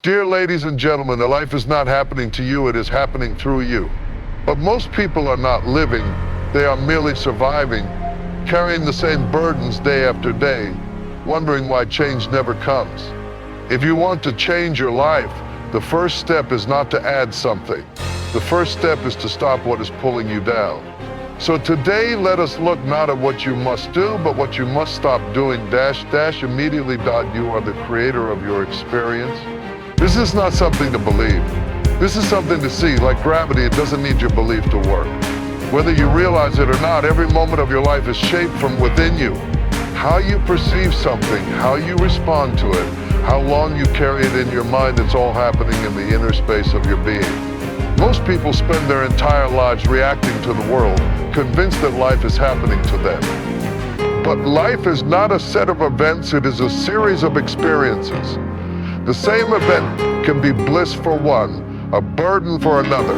Dear ladies and gentlemen, the life is not happening to you, it is happening through you. But most people are not living, they are merely surviving, carrying the same burdens day after day, wondering why change never comes. If you want to change your life, the first step is not to add something. The first step is to stop what is pulling you down. So today, let us look not at what you must do, but what you must stop doing, immediately. You are the creator of your experience. This is not something to believe. This is something to see. Like gravity, it doesn't need your belief to work. Whether you realize it or not, every moment of your life is shaped from within you. How you perceive something, how you respond to it, how long you carry it in your mind, it's all happening in the inner space of your being. Most people spend their entire lives reacting to the world, convinced that life is happening to them. But life is not a set of events, it is a series of experiences. The same event can be bliss for one, a burden for another.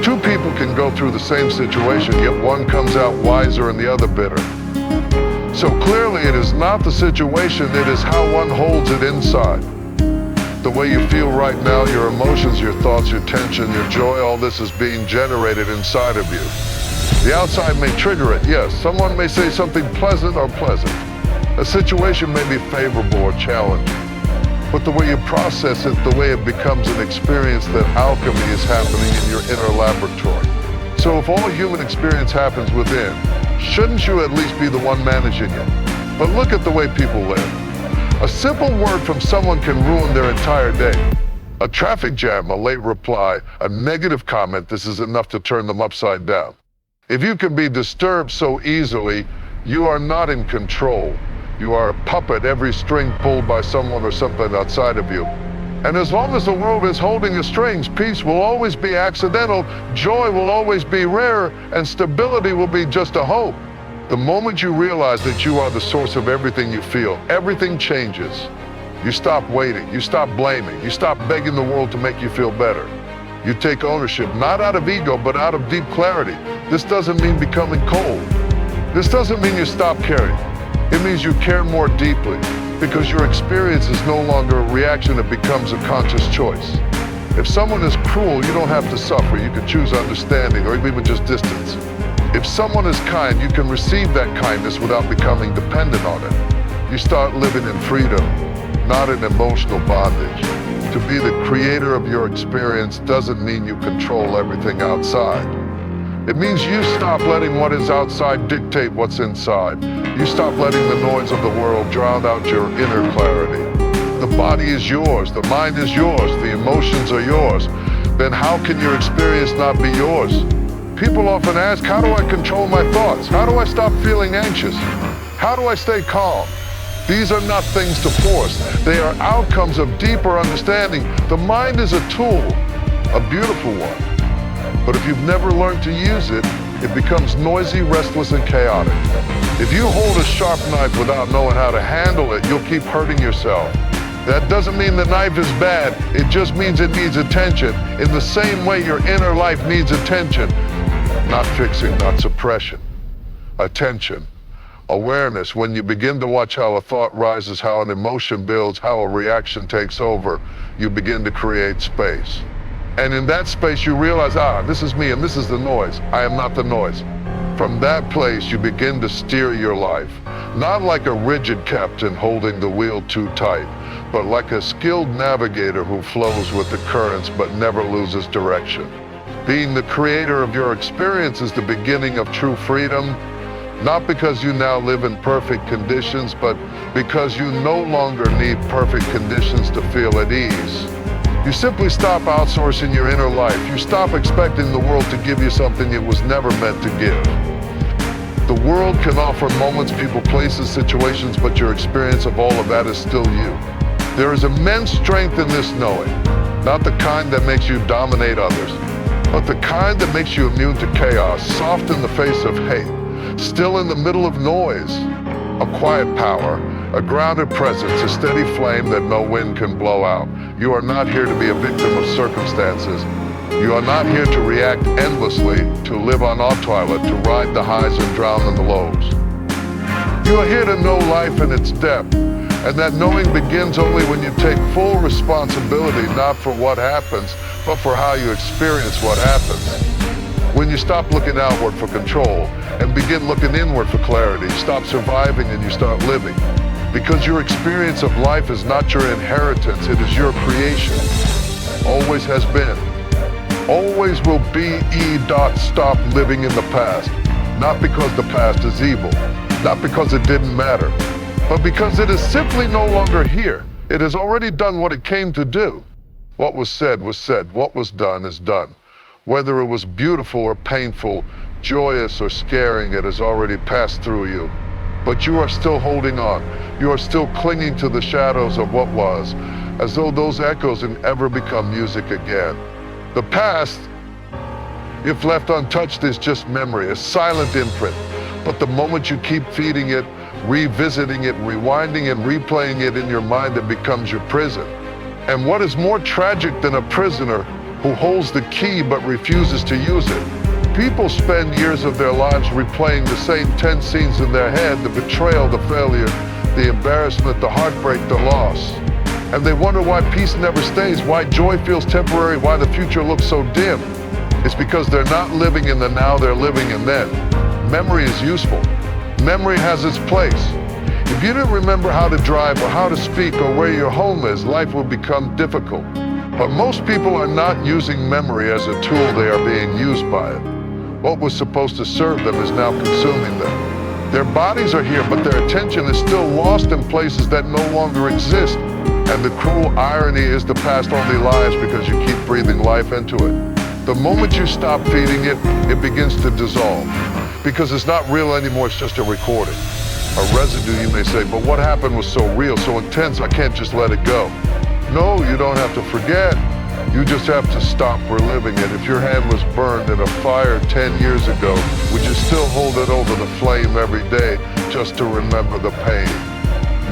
Two people can go through the same situation, yet one comes out wiser and the other bitter. So clearly it is not the situation, it is how one holds it inside. The way you feel right now, your emotions, your thoughts, your tension, your joy, all this is being generated inside of you. The outside may trigger it, yes. Someone may say something pleasant or pleasant. A situation may be favorable or challenging. But the way you process it, the way it becomes an experience, that alchemy is happening in your inner laboratory. So if all human experience happens within, shouldn't you at least be the one managing it? But look at the way people live. A simple word from someone can ruin their entire day. A traffic jam, a late reply, a negative comment, this is enough to turn them upside down. If you can be disturbed so easily, you are not in control. You are a puppet, every string pulled by someone or something outside of you. And as long as the world is holding the strings, peace will always be accidental, joy will always be rare, and stability will be just a hope. The moment you realize that you are the source of everything you feel, everything changes. You stop waiting, you stop blaming, you stop begging the world to make you feel better. You take ownership, not out of ego, but out of deep clarity. This doesn't mean becoming cold. This doesn't mean you stop caring. It means you care more deeply, because your experience is no longer a reaction, it becomes a conscious choice. If someone is cruel, you don't have to suffer. You can choose understanding or even just distance. If someone is kind, you can receive that kindness without becoming dependent on it. You start living in freedom, not in emotional bondage. To be the creator of your experience doesn't mean you control everything outside. It means you stop letting what is outside dictate what's inside. You stop letting the noise of the world drown out your inner clarity. The body is yours, the mind is yours, the emotions are yours. Then how can your experience not be yours? People often ask, how do I control my thoughts? How do I stop feeling anxious? How do I stay calm? These are not things to force. They are outcomes of deeper understanding. The mind is a tool, a beautiful one. But if you've never learned to use it, it becomes noisy, restless, and chaotic. If you hold a sharp knife without knowing how to handle it, you'll keep hurting yourself. That doesn't mean the knife is bad, it just means it needs attention. In the same way your inner life needs attention. Not fixing, not suppression. Attention. Awareness. When you begin to watch how a thought rises, how an emotion builds, how a reaction takes over, you begin to create space. And in that space you realize, this is me and this is the noise. I am not the noise. From that place you begin to steer your life. Not like a rigid captain holding the wheel too tight, but like a skilled navigator who flows with the currents but never loses direction. Being the creator of your experience is the beginning of true freedom, not because you now live in perfect conditions, but because you no longer need perfect conditions to feel at ease. You simply stop outsourcing your inner life. You stop expecting the world to give you something it was never meant to give. The world can offer moments, people, places, situations, but your experience of all of that is still you. There is immense strength in this knowing, not the kind that makes you dominate others, but the kind that makes you immune to chaos, soft in the face of hate, still in the middle of noise. A quiet power, a grounded presence, a steady flame that no wind can blow out. You are not here to be a victim of circumstances. You are not here to react endlessly, to live on autopilot, to ride the highs and drown in the lows. You are here to know life in its depth, And that knowing begins only when you take full responsibility, not for what happens, but for how you experience what happens. When you stop looking outward for control and begin looking inward for clarity, stop surviving and you start living. Because your experience of life is not your inheritance, it is your creation. Always has been. Always will be. Stop living in the past. Not because the past is evil, not because it didn't matter, but because it is simply no longer here. It has already done what it came to do. What was said was said. What was done is done. Whether it was beautiful or painful, joyous or scaring, it has already passed through you. But you are still holding on. You are still clinging to the shadows of what was, as though those echoes can ever become music again. The past, if left untouched, is just memory, a silent imprint. But the moment you keep feeding it, revisiting it, rewinding and replaying it in your mind, it becomes your prison. And what is more tragic than a prisoner who holds the key but refuses to use it? People spend years of their lives replaying the same 10 scenes in their head, the betrayal, the failure, the embarrassment, the heartbreak, the loss. And they wonder why peace never stays, why joy feels temporary, why the future looks so dim. It's because they're not living in the now, they're living in then. Memory is useful. Memory has its place. If you didn't remember how to drive or how to speak or where your home is, life will become difficult. But most people are not using memory as a tool, they are being used by it. What was supposed to serve them is now consuming them. Their bodies are here, but their attention is still lost in places that no longer exist. And the cruel irony is the past only lies because you keep breathing life into it. The moment you stop feeding it, it begins to dissolve. Because it's not real anymore, it's just a recording. A residue, you may say, but what happened was so real, so intense, I can't just let it go. No, you don't have to forget. You just have to stop reliving it. If your hand was burned in a fire 10 years ago, would you still hold it over the flame every day just to remember the pain?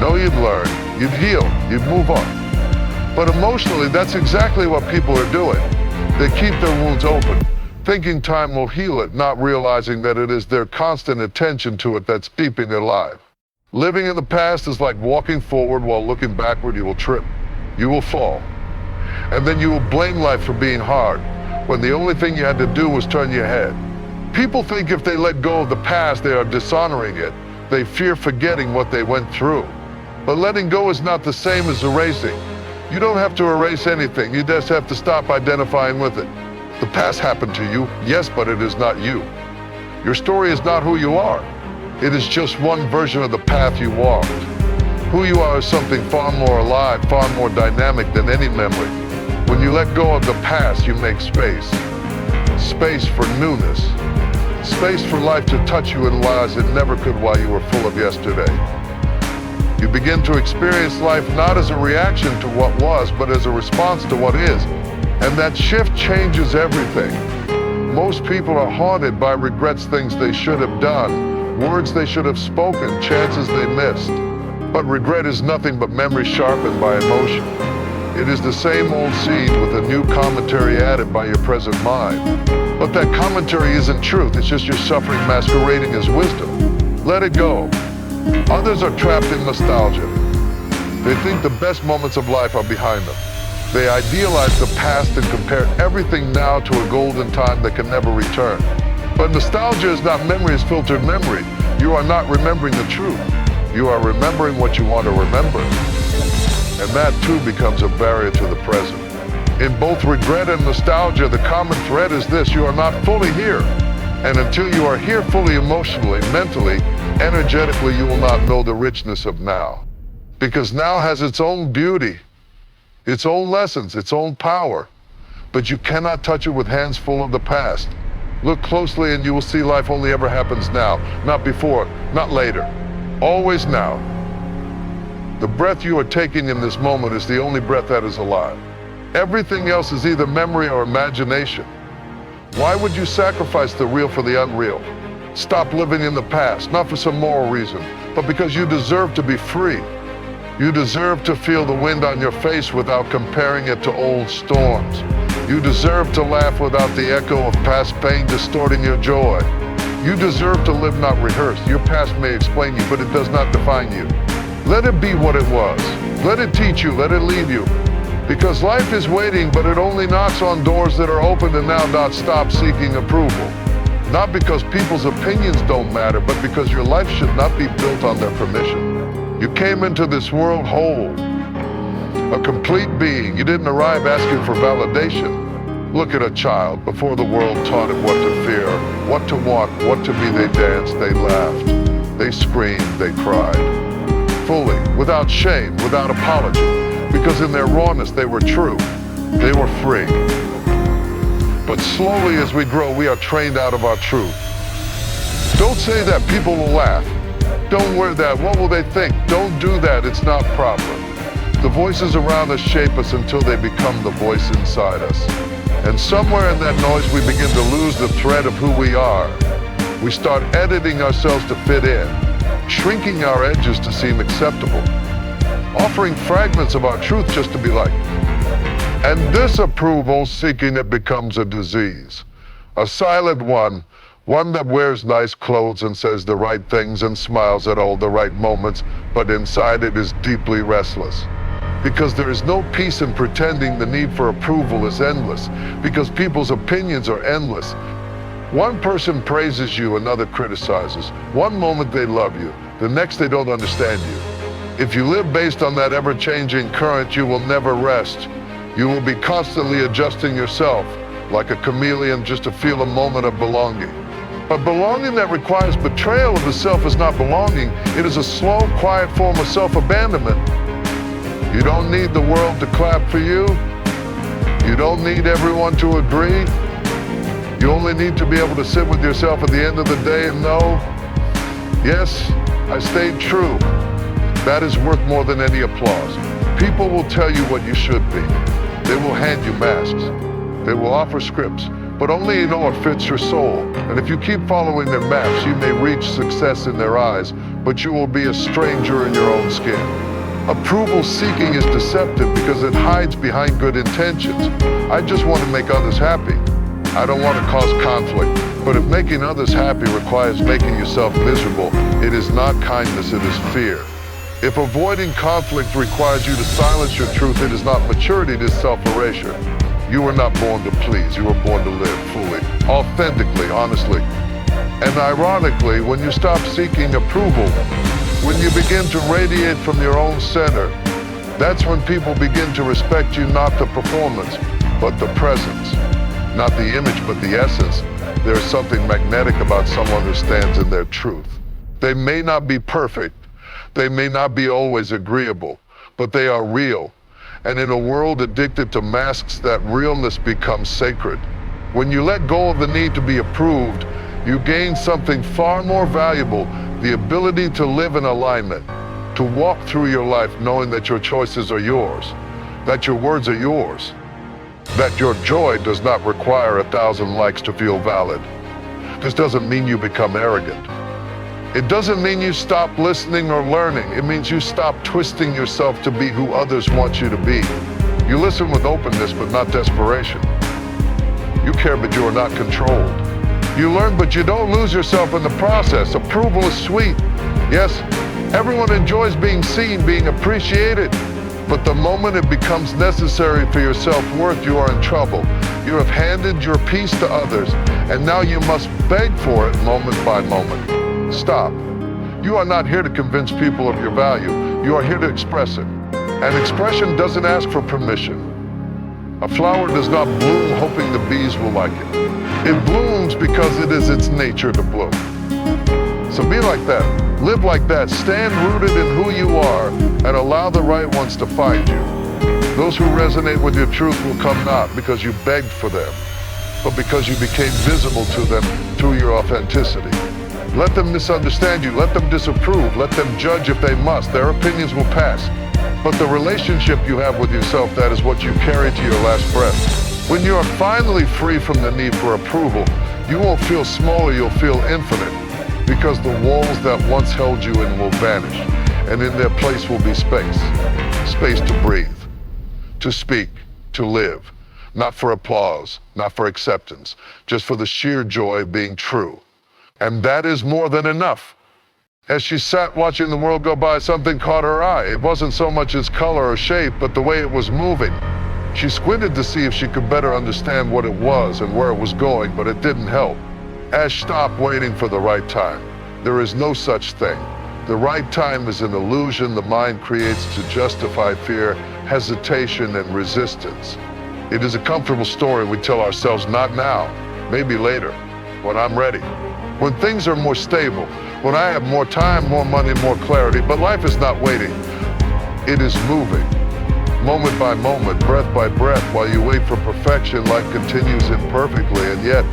No, you'd learn, you'd heal, you'd move on. But emotionally, that's exactly what people are doing. They keep their wounds open, thinking time will heal it, not realizing that it is their constant attention to it that's keeping it alive. Living in the past is like walking forward while looking backward. You will trip, you will fall, and then you will blame life for being hard, when the only thing you had to do was turn your head. People think if they let go of the past, they are dishonoring it. They fear forgetting what they went through. But letting go is not the same as erasing. You don't have to erase anything, you just have to stop identifying with it. The past happened to you, yes, but it is not you. Your story is not who you are. It is just one version of the path you walked. Who you are is something far more alive, far more dynamic than any memory. When you let go of the past, you make space. Space for newness. Space for life to touch you in ways it never could while you were full of yesterday. You begin to experience life not as a reaction to what was, but as a response to what is. And that shift changes everything. Most people are haunted by regrets, things they should have done, words they should have spoken, chances they missed. But regret is nothing but memory sharpened by emotion. It is the same old seed with a new commentary added by your present mind. But that commentary isn't truth, it's just your suffering masquerading as wisdom. Let it go. Others are trapped in nostalgia. They think the best moments of life are behind them. They idealize the past and compare everything now to a golden time that can never return. But nostalgia is not memory, it's filtered memory. You are not remembering the truth. You are remembering what you want to remember. And that too becomes a barrier to the present. In both regret and nostalgia, the common thread is this: you are not fully here. And until you are here fully emotionally, mentally, energetically, you will not know the richness of now. Because now has its own beauty, its own lessons, its own power. But you cannot touch it with hands full of the past. Look closely and you will see life only ever happens now, not before, not later. Always now. The breath you are taking in this moment is the only breath that is alive. Everything else is either memory or imagination. Why would you sacrifice the real for the unreal? Stop living in the past, not for some moral reason, but because you deserve to be free. You deserve to feel the wind on your face without comparing it to old storms. You deserve to laugh without the echo of past pain distorting your joy. You deserve to live not rehearsed. Your past may explain you, but it does not define you. Let it be what it was. Let it teach you, let it lead you. Because life is waiting, but it only knocks on doors that are open, and now not stop seeking approval. Not because people's opinions don't matter, but because your life should not be built on their permission. You came into this world whole, a complete being. You didn't arrive asking for validation. Look at a child. Before the world taught it what to fear, what to want, what to be, they danced, they laughed, they screamed, they cried. Fully, without shame, without apology. Because in their rawness, they were true. They were free. But slowly as we grow, we are trained out of our truth. Don't say that, people will laugh. Don't wear that, what will they think? Don't do that, it's not proper. The voices around us shape us until they become the voice inside us. And somewhere in that noise, we begin to lose the thread of who we are. We start editing ourselves to fit in, shrinking our edges to seem acceptable, offering fragments of our truth just to be liked. And this approval seeking, it becomes a disease. A silent one that wears nice clothes and says the right things and smiles at all the right moments, but inside it is deeply restless. Because there is no peace in pretending. The need for approval is endless, because people's opinions are endless. One person praises you, another criticizes. One moment they love you, the next they don't understand you. If you live based on that ever-changing current, you will never rest. You will be constantly adjusting yourself, like a chameleon, just to feel a moment of belonging. But belonging that requires betrayal of the self is not belonging. It is a slow, quiet form of self-abandonment. You don't need the world to clap for you. You don't need everyone to agree. You only need to be able to sit with yourself at the end of the day and know, yes, I stayed true. That is worth more than any applause. People will tell you what you should be. They will hand you masks. They will offer scripts, but only you know what fits your soul. And if you keep following their maps, you may reach success in their eyes, but you will be a stranger in your own skin. Approval seeking is deceptive because it hides behind good intentions. I just want to make others happy. I don't want to cause conflict. But if making others happy requires making yourself miserable, it is not kindness, it is fear. If avoiding conflict requires you to silence your truth, it is not maturity, it is self-erasure. You were not born to please, you were born to live fully, authentically, honestly. And ironically, when you stop seeking approval, when you begin to radiate from your own center, that's when people begin to respect you, not the performance, but the presence. Not the image, but the essence. There is something magnetic about someone who stands in their truth. They may not be perfect, they may not be always agreeable, but they are real. And in a world addicted to masks, that realness becomes sacred. When you let go of the need to be approved, you gain something far more valuable, the ability to live in alignment, to walk through your life knowing that your choices are yours, that your words are yours, that your joy does not require 1,000 likes to feel valid. This doesn't mean you become arrogant. It doesn't mean you stop listening or learning. It means you stop twisting yourself to be who others want you to be. You listen with openness, but not desperation. You care, but you are not controlled. You learn, but you don't lose yourself in the process. Approval is sweet. Yes, everyone enjoys being seen, being appreciated. But the moment it becomes necessary for your self-worth, you are in trouble. You have handed your peace to others, and now you must beg for it moment by moment. Stop. You are not here to convince people of your value. You are here to express it. And expression doesn't ask for permission. A flower does not bloom hoping the bees will like it. It blooms because it is its nature to bloom. So be like that. Live like that. Stand rooted in who you are and allow the right ones to find you. Those who resonate with your truth will come not because you begged for them, but because you became visible to them through your authenticity. Let them misunderstand you. Let them disapprove. Let them judge if they must. Their opinions will pass. But the relationship you have with yourself, that is what you carry to your last breath. When you are finally free from the need for approval, you won't feel smaller, you'll feel infinite. Because the walls that once held you in will vanish, and in their place will be space. Space to breathe, to speak, to live. Not for applause, not for acceptance, just for the sheer joy of being true. And that is more than enough. As she sat watching the world go by, something caught her eye. It wasn't so much its color or shape, but the way it was moving. She squinted to see if she could better understand what it was and where it was going, but it didn't help. Ash stopped waiting for the right time. There is no such thing. The right time is an illusion the mind creates to justify fear, hesitation, and resistance. It is a comfortable story we tell ourselves, not now, maybe later, when I'm ready. When things are more stable, when I have more time, more money, more clarity, but life is not waiting. It is moving. Moment by moment, breath by breath, while you wait for perfection, life continues imperfectly and yet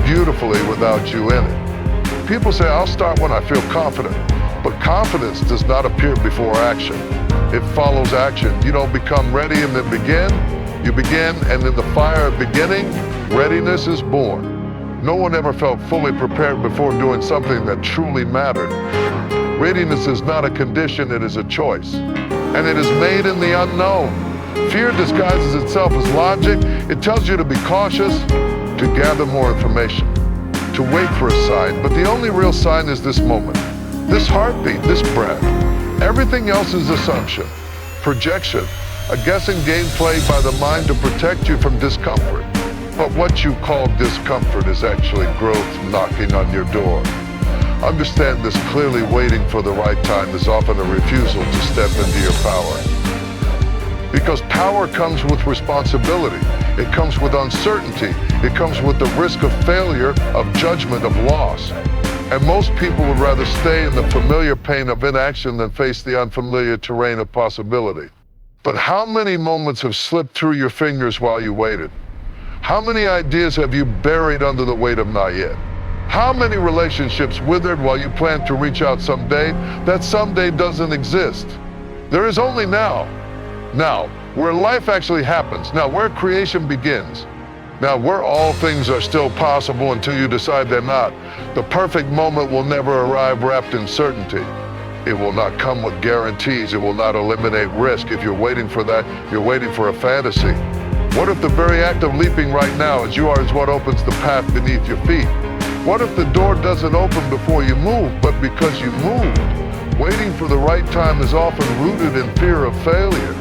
beautifully without you in it. People say, I'll start when I feel confident, but confidence does not appear before action. It follows action. You don't become ready and then begin. You begin, and in the fire of beginning, readiness is born. No one ever felt fully prepared before doing something that truly mattered. Readiness is not a condition, it is a choice. And it is made in the unknown. Fear disguises itself as logic. It tells you to be cautious, to gather more information, to wait for a sign. But the only real sign is this moment, this heartbeat, this breath. Everything else is assumption, projection, a guessing game played by the mind to protect you from discomfort. But what you call discomfort is actually growth knocking on your door. Understand this clearly. Waiting for the right time is often a refusal to step into your power. Because power comes with responsibility. It comes with uncertainty. It comes with the risk of failure, of judgment, of loss. And most people would rather stay in the familiar pain of inaction than face the unfamiliar terrain of possibility. But how many moments have slipped through your fingers while you waited? How many ideas have you buried under the weight of not yet? How many relationships withered while you plan to reach out someday that someday doesn't exist? There is only now. Now, where life actually happens. Now, where creation begins. Now, where all things are still possible until you decide they're not. The perfect moment will never arrive wrapped in certainty. It will not come with guarantees. It will not eliminate risk. If you're waiting for that, you're waiting for a fantasy. What if the very act of leaping right now as you are is what opens the path beneath your feet? What if the door doesn't open before you move, but because you moved? Waiting for the right time is often rooted in fear of failure.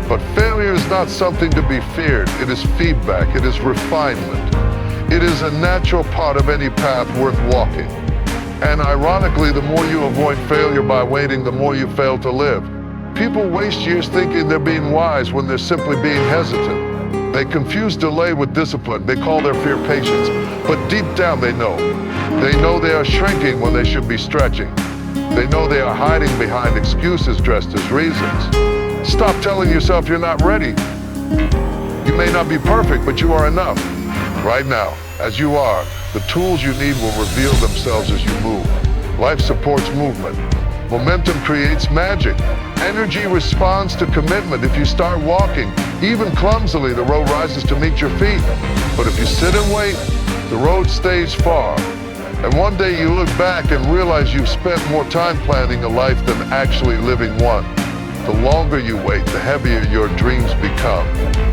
But failure is not something to be feared. It is feedback. It is refinement. It is a natural part of any path worth walking. And ironically, the more you avoid failure by waiting, the more you fail to live. People waste years thinking they're being wise when they're simply being hesitant. They confuse delay with discipline. They call their fear patience. But deep down they know. They know they are shrinking when they should be stretching. They know they are hiding behind excuses dressed as reasons. Stop telling yourself you're not ready. You may not be perfect, but you are enough. Right now, as you are, the tools you need will reveal themselves as you move. Life supports movement. Momentum creates magic. Energy responds to commitment. If you start walking, even clumsily, the road rises to meet your feet. But if you sit and wait, the road stays far. And one day you look back and realize you've spent more time planning a life than actually living one. The longer you wait, the heavier your dreams become.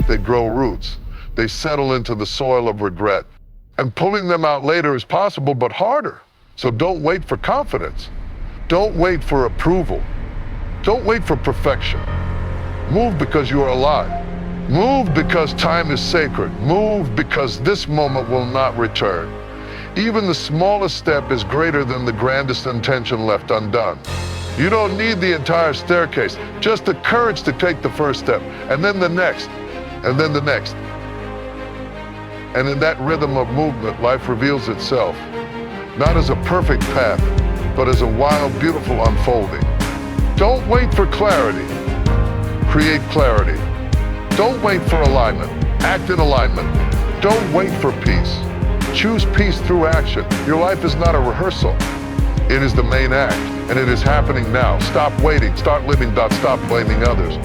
They grow roots. They settle into the soil of regret. And pulling them out later is possible, but harder. So don't wait for confidence. Don't wait for approval. Don't wait for perfection. Move because you are alive. Move because time is sacred. Move because this moment will not return. Even the smallest step is greater than the grandest intention left undone. You don't need the entire staircase, just the courage to take the first step, and then the next, and then the next. And in that rhythm of movement, life reveals itself, not as a perfect path, but as a wild, beautiful unfolding. Don't wait for clarity. Create clarity. Don't wait for alignment. Act in alignment. Don't wait for peace. Choose peace through action. Your life is not a rehearsal. It is the main act, and it is happening now. Stop waiting. Start living. Stop blaming others.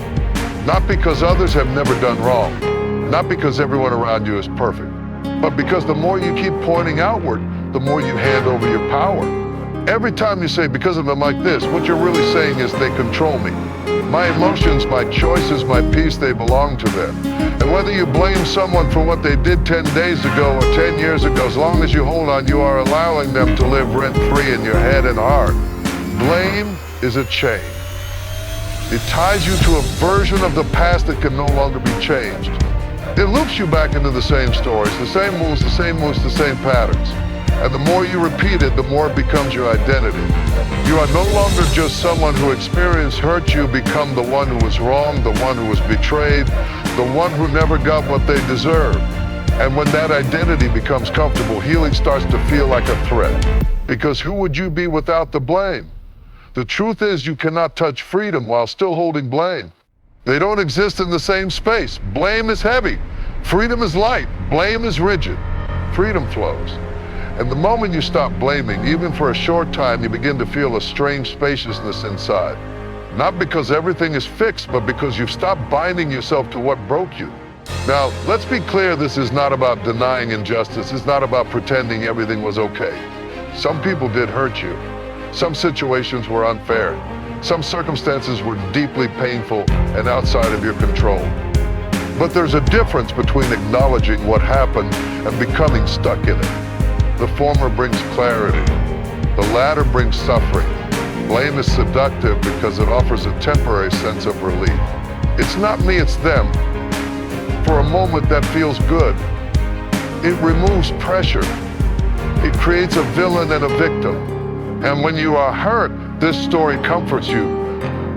Not because others have never done wrong. Not because everyone around you is perfect. But because the more you keep pointing outward, the more you hand over your power. Every time you say, because of them like this, what you're really saying is they control me. My emotions, my choices, my peace, they belong to them. And whether you blame someone for what they did 10 days ago or 10 years ago, as long as you hold on, you are allowing them to live rent-free in your head and heart. Blame is a chain. It ties you to a version of the past that can no longer be changed. It loops you back into the same stories, the same moves, the same moves, the same patterns. And the more you repeat it, the more it becomes your identity. You are no longer just someone who experienced hurt. You become the one who was wrong, the one who was betrayed, the one who never got what they deserved. And when that identity becomes comfortable, healing starts to feel like a threat. Because who would you be without the blame? The truth is, you cannot touch freedom while still holding blame. They don't exist in the same space. Blame is heavy. Freedom is light. Blame is rigid. Freedom flows. And the moment you stop blaming, even for a short time, you begin to feel a strange spaciousness inside. Not because everything is fixed, but because you've stopped binding yourself to what broke you. Now, let's be clear, this is not about denying injustice. It's not about pretending everything was okay. Some people did hurt you. Some situations were unfair. Some circumstances were deeply painful and outside of your control. But there's a difference between acknowledging what happened and becoming stuck in it. The former brings clarity. The latter brings suffering. Blame is seductive because it offers a temporary sense of relief. It's not me, it's them. For a moment that feels good. It removes pressure. It creates a villain and a victim. And when you are hurt, this story comforts you,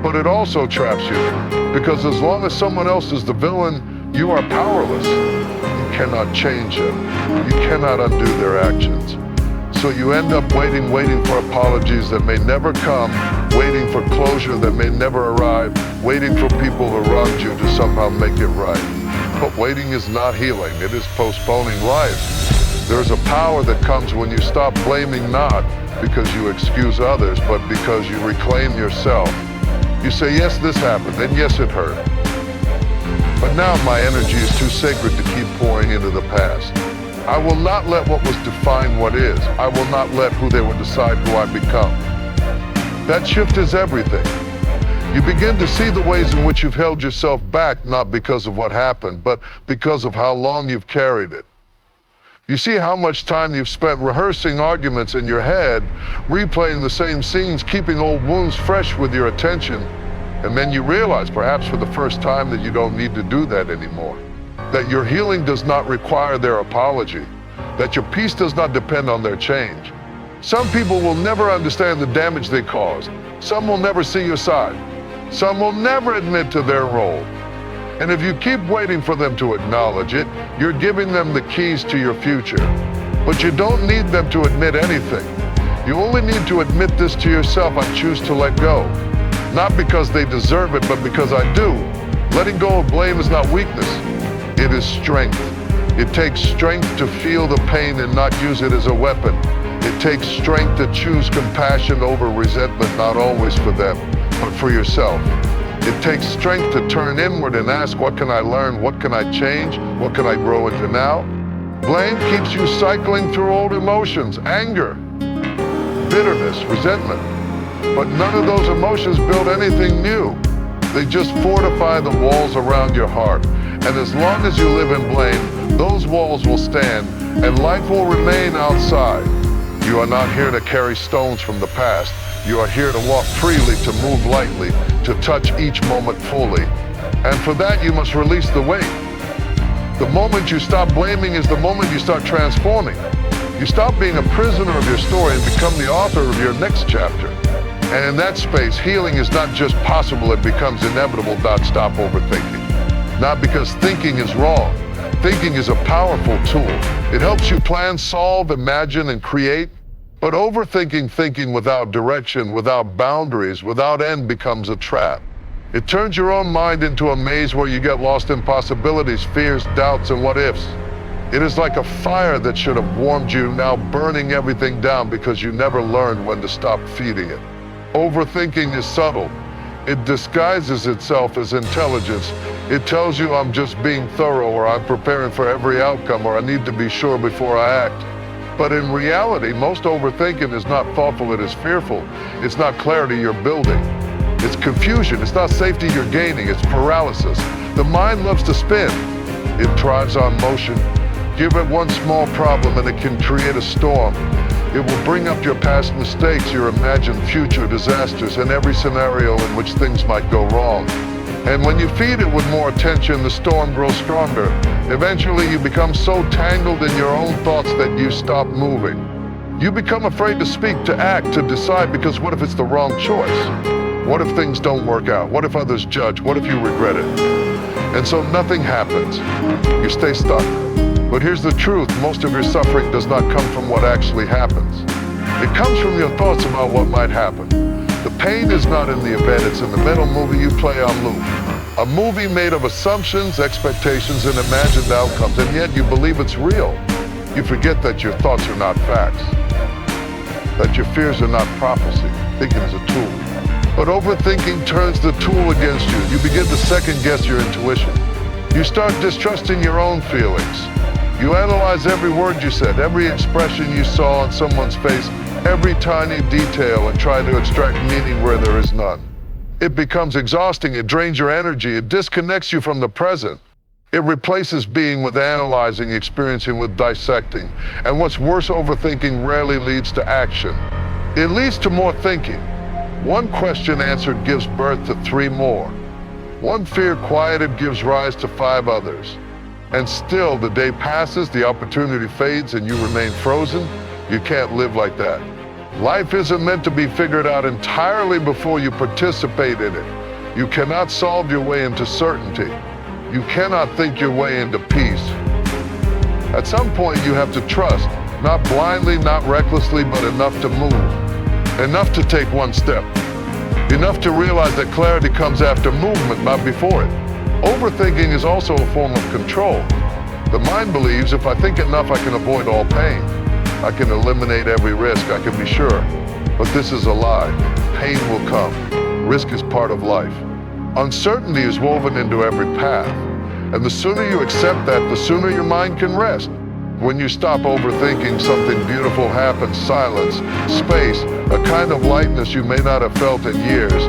but it also traps you. Because as long as someone else is the villain, you are powerless. You cannot change them. You cannot undo their actions. So you end up waiting for apologies that may never come, waiting for closure that may never arrive, waiting for people who wronged you to somehow make it right. But waiting is not healing, it is postponing life. There's a power that comes when you stop blaming, not because you excuse others, but because you reclaim yourself. You say, yes, this happened, and yes, it hurt. But now my energy is too sacred to keep pouring into the past. I will not let what was define what is. I will not let who they will decide who I become. That shift is everything. You begin to see the ways in which you've held yourself back, not because of what happened, but because of how long you've carried it. You see how much time you've spent rehearsing arguments in your head, replaying the same scenes, keeping old wounds fresh with your attention. And then you realize, perhaps for the first time, that you don't need to do that anymore. That your healing does not require their apology. That your peace does not depend on their change. Some people will never understand the damage they caused. Some will never see your side. Some will never admit to their role. And if you keep waiting for them to acknowledge it, you're giving them the keys to your future. But you don't need them to admit anything. You only need to admit this to yourself: I choose to let go. Not because they deserve it, but because I do. Letting go of blame is not weakness. It is strength. It takes strength to feel the pain and not use it as a weapon. It takes strength to choose compassion over resentment, not always for them, but for yourself. It takes strength to turn inward and ask, what can I learn? What can I change? What can I grow into now? Blame keeps you cycling through old emotions: anger, bitterness, resentment. But none of those emotions build anything new. They just fortify the walls around your heart. And as long as you live in blame, those walls will stand and life will remain outside. You are not here to carry stones from the past. You are here to walk freely, to move lightly, to touch each moment fully. And for that, you must release the weight. The moment you stop blaming is the moment you start transforming. You stop being a prisoner of your story and become the author of your next chapter. And in that space, healing is not just possible, it becomes inevitable. Stop overthinking. Not because thinking is wrong. Thinking is a powerful tool. It helps you plan, solve, imagine, and create. But overthinking, thinking without direction, without boundaries, without end, becomes a trap. It turns your own mind into a maze where you get lost in possibilities, fears, doubts, and what ifs. It is like a fire that should have warmed you, now burning everything down because you never learned when to stop feeding it. Overthinking is subtle. It disguises itself as intelligence. It tells you I'm just being thorough, or I'm preparing for every outcome, or I need to be sure before I act. But in reality, most overthinking is not thoughtful, it is fearful. It's not clarity you're building. It's confusion. It's not safety you're gaining. It's paralysis. The mind loves to spin. It thrives on motion. Give it one small problem and it can create a storm. It will bring up your past mistakes, your imagined future disasters, and every scenario in which things might go wrong. And when you feed it with more attention, the storm grows stronger. Eventually, you become so tangled in your own thoughts that you stop moving. You become afraid to speak, to act, to decide, because what if it's the wrong choice? What if things don't work out? What if others judge? What if you regret it? And so nothing happens. You stay stuck. But here's the truth, most of your suffering does not come from what actually happens. It comes from your thoughts about what might happen. The pain is not in the event, it's in the mental movie you play on loop. A movie made of assumptions, expectations, and imagined outcomes, and yet you believe it's real. You forget that your thoughts are not facts, that your fears are not prophecy. Thinking is a tool. But overthinking turns the tool against you. You begin to second guess your intuition. You start distrusting your own feelings. You analyze every word you said, every expression you saw on someone's face, every tiny detail, and try to extract meaning where there is none. It becomes exhausting, it drains your energy, it disconnects you from the present. It replaces being with analyzing, experiencing with dissecting. And what's worse, overthinking rarely leads to action. It leads to more thinking. One question answered gives birth to 3 more. One fear quieted gives rise to 5 others. And still, the day passes, the opportunity fades, and you remain frozen. You can't live like that. Life isn't meant to be figured out entirely before you participate in it. You cannot solve your way into certainty. You cannot think your way into peace. At some point, you have to trust, not blindly, not recklessly, but enough to move. Enough to take one step. Enough to realize that clarity comes after movement, not before it. Overthinking is also a form of control. The mind believes if I think enough, I can avoid all pain. I can eliminate every risk, I can be sure. But this is a lie. Pain will come. Risk is part of life. Uncertainty is woven into every path. And the sooner you accept that, the sooner your mind can rest. When you stop overthinking, something beautiful happens. Silence, space, a kind of lightness you may not have felt in years.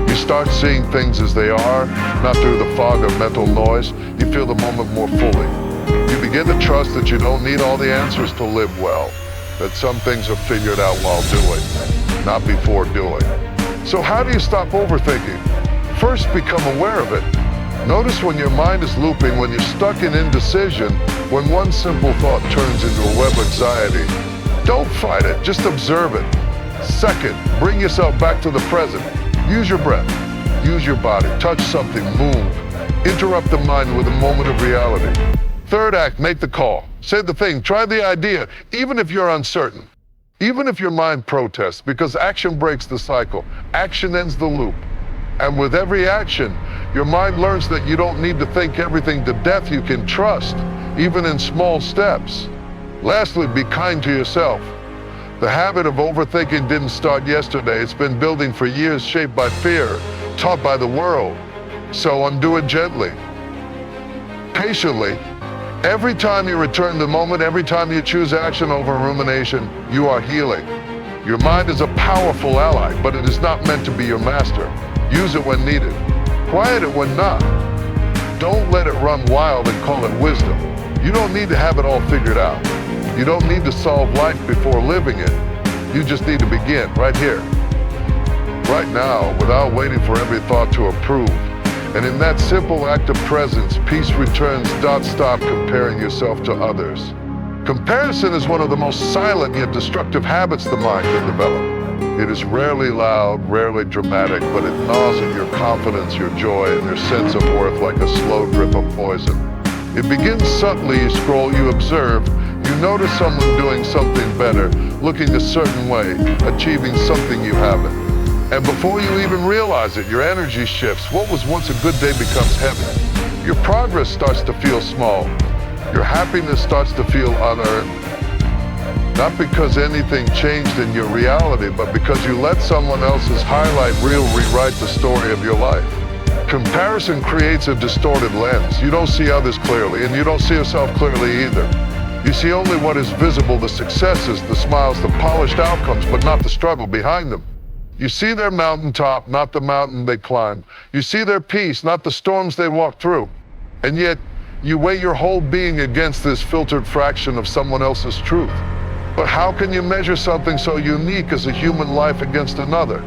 You start seeing things as they are, not through the fog of mental noise. You feel the moment more fully. You begin to trust that you don't need all the answers to live well, that some things are figured out while doing, not before doing. So how do you stop overthinking? First, become aware of it. Notice when your mind is looping, when you're stuck in indecision, when one simple thought turns into a web of anxiety. Don't fight it, just observe it. Second, bring yourself back to the present. Use your breath, use your body, touch something, move. Interrupt the mind with a moment of reality. Third act, make the call. Say the thing, try the idea, even if you're uncertain. Even if your mind protests, because action breaks the cycle. Action ends the loop. And with every action, your mind learns that you don't need to think everything to death. You can trust, even in small steps. Lastly, be kind to yourself. The habit of overthinking didn't start yesterday. It's been building for years, shaped by fear, taught by the world. So undo it gently, patiently. Every time you return to the moment, every time you choose action over rumination, you are healing. Your mind is a powerful ally, but it is not meant to be your master. Use it when needed. Quiet it when not. Don't let it run wild and call it wisdom. You don't need to have it all figured out. You don't need to solve life before living it. You just need to begin right here, right now, without waiting for every thought to approve. And in that simple act of presence, peace returns. Don't stop comparing yourself to others. Comparison is one of the most silent yet destructive habits the mind can develop. It is rarely loud, rarely dramatic, but it gnaws at your confidence, your joy, and your sense of worth like a slow drip of poison. It begins subtly. You scroll, you observe, you notice someone doing something better, looking a certain way, achieving something you haven't. And before you even realize it, your energy shifts. What was once a good day becomes heavy. Your progress starts to feel small. Your happiness starts to feel unearned. Not because anything changed in your reality, but because you let someone else's highlight reel rewrite the story of your life. Comparison creates a distorted lens. You don't see others clearly, and you don't see yourself clearly either. You see only what is visible, the successes, the smiles, the polished outcomes, but not the struggle behind them. You see their mountaintop, not the mountain they climbed. You see their peace, not the storms they walked through. And yet, you weigh your whole being against this filtered fraction of someone else's truth. But how can you measure something so unique as a human life against another?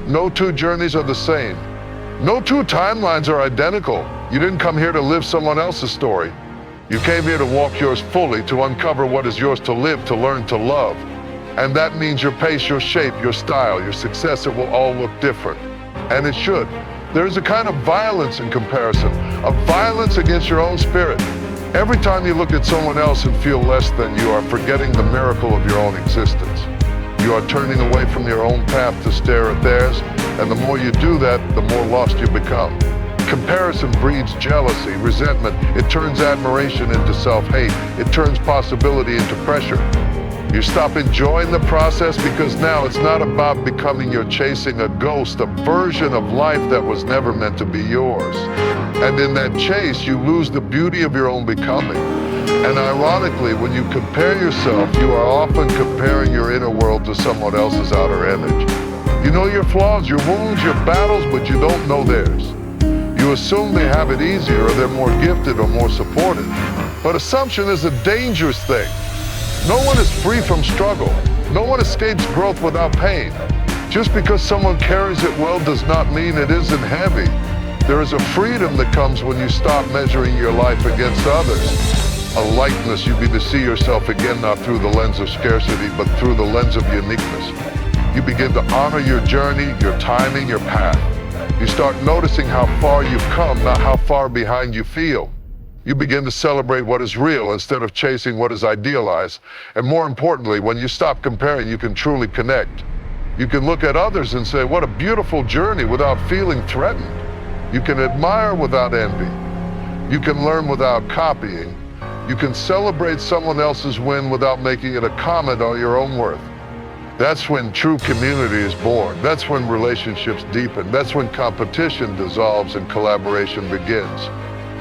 No two journeys are the same. No two timelines are identical. You didn't come here to live someone else's story. You came here to walk yours fully, to uncover what is yours to live, to learn, to love. And that means your pace, your shape, your style, your success, it will all look different. And it should. There is a kind of violence in comparison, a violence against your own spirit. Every time you look at someone else and feel less than, you are forgetting the miracle of your own existence. You are turning away from your own path to stare at theirs, and the more you do that, the more lost you become. Comparison breeds jealousy, resentment. It turns admiration into self-hate. It turns possibility into pressure. You stop enjoying the process because now it's not about becoming, you're chasing a ghost, a version of life that was never meant to be yours. And in that chase, you lose the beauty of your own becoming. And ironically, when you compare yourself, you are often comparing your inner world to someone else's outer image. You know your flaws, your wounds, your battles, but you don't know theirs. You assume they have it easier, or they're more gifted or more supported. But assumption is a dangerous thing. No one is free from struggle. No one escapes growth without pain. Just because someone carries it well does not mean it isn't heavy. There is a freedom that comes when you stop measuring your life against others. A lightness you begin to see yourself again, not through the lens of scarcity, but through the lens of uniqueness. You begin to honor your journey, your timing, your path. You start noticing how far you've come, not how far behind you feel. You begin to celebrate what is real instead of chasing what is idealized. And more importantly, when you stop comparing, you can truly connect. You can look at others and say, what a beautiful journey, without feeling threatened. You can admire without envy. You can learn without copying. You can celebrate someone else's win without making it a comment on your own worth. That's when true community is born. That's when relationships deepen. That's when competition dissolves and collaboration begins.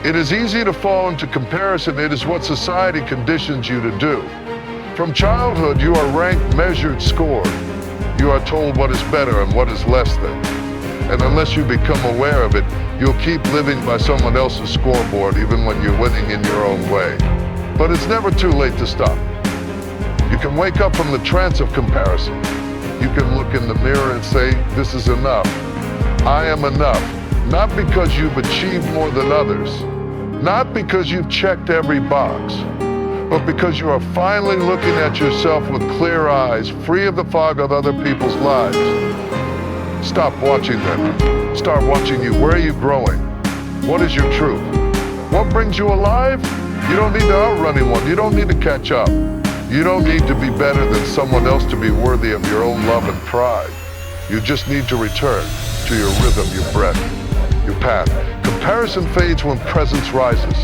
It is easy to fall into comparison. It is what society conditions you to do. From childhood, you are ranked, measured, scored. You are told what is better and what is less than. And unless you become aware of it, you'll keep living by someone else's scoreboard, even when you're winning in your own way. But it's never too late to stop. You can wake up from the trance of comparison. You can look in the mirror and say, this is enough. I am enough. Not because you've achieved more than others, not because you've checked every box, but because you are finally looking at yourself with clear eyes, free of the fog of other people's lives. Stop watching them. Start watching you. Where are you growing? What is your truth? What brings you alive? You don't need to outrun anyone. You don't need to catch up. You don't need to be better than someone else to be worthy of your own love and pride. You just need to return to your rhythm, your breath, your path. Comparison fades when presence rises.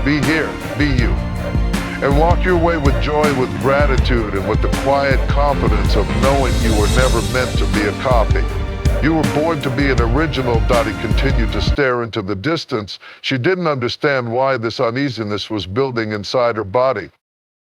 Be here, be you. And walk your way with joy, with gratitude, and with the quiet confidence of knowing you were never meant to be a copy. You were born to be an original. Dottie continued to stare into the distance. She didn't understand why this uneasiness was building inside her body.